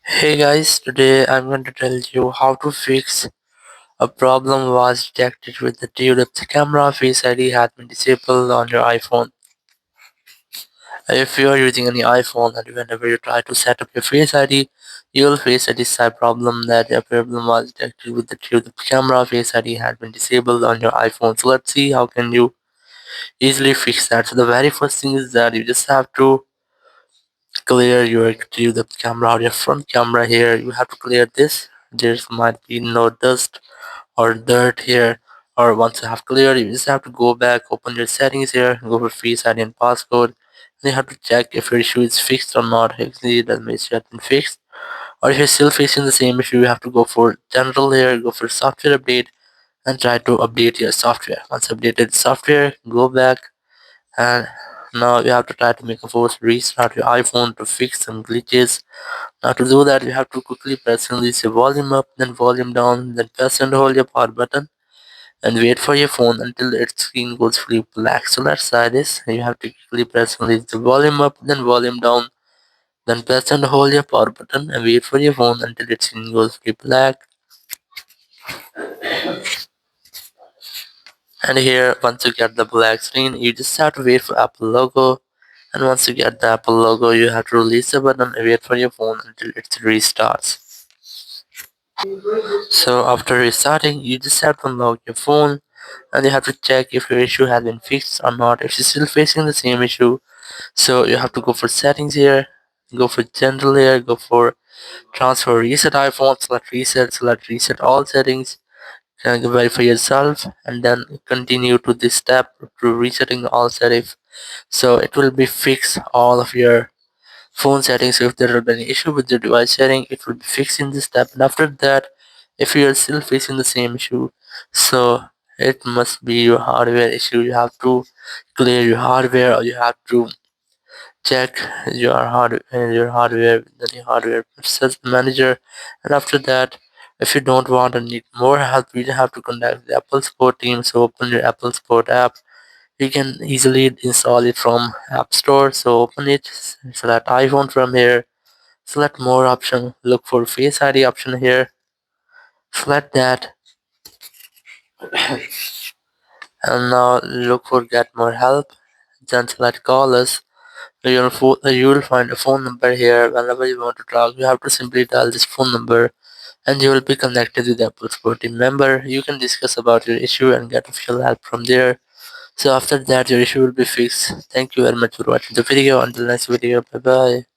Hey guys, today I'm going to tell you how to fix a problem was detected with the TrueDepth camera. Face ID has been disabled on your iPhone. If you are using any iPhone and whenever you try to set up your Face ID, you will face a this type problem that the problem was detected with the TrueDepth camera. Face ID has been disabled on your iPhone. So let's see how can you easily fix that. So the very first thing is that you just have to clear your TrueDepth camera or your front camera here. You have to clear this. There might be no dust or dirt here, or once you have cleared, you just have to go back, open your settings here, go for Face ID and passcode, and you have to check if your issue is fixed or not. If it doesn't mean it has been fixed, or if you're still facing the same issue, you have to go for general here, go for software update, and try to update your software. Once updated software, go back, and now you have to try to make a force restart your iPhone to fix some glitches. Now to do that, you have to quickly press and release your volume up, then volume down, then press and hold your power button and wait for your phone until its screen goes fully black. So let's try this. You have to quickly press and release the volume up, then volume down, then press and hold your power button and wait for your phone until its screen goes fully black. And here, once you get the black screen, you just have to wait for Apple logo. And once you get the Apple logo, you have to release the button and wait for your phone until it restarts. So after restarting, you just have to unlock your phone and you have to check if your issue has been fixed or not. If you're still facing the same issue, so you have to go for settings here, go for general here, go for transfer reset iPhone, select reset all settings, and verify yourself, and then continue to this step to resetting all settings. So it will be fix all of your phone settings. So if there will be any issue with the device setting, it will be fixed in this step. And after that, if you are still facing the same issue, so it must be your hardware issue. You have to clear your hardware, or you have to check your hardware with the hardware process manager. And after that, if you don't want or need more help, you have to contact the Apple support team. So open your Apple support app. You can easily install it from App Store. So open it, select iPhone from here, select more option, look for Face ID option here, select that, and now look for get more help, then select call us. You will find a phone number here. Whenever you want to talk, you have to simply dial this phone number and you will be connected with the Apple support team member. You can discuss about your issue and get official help from there. So after that, your issue will be fixed. Thank you very much for watching the video. Until next video, bye bye.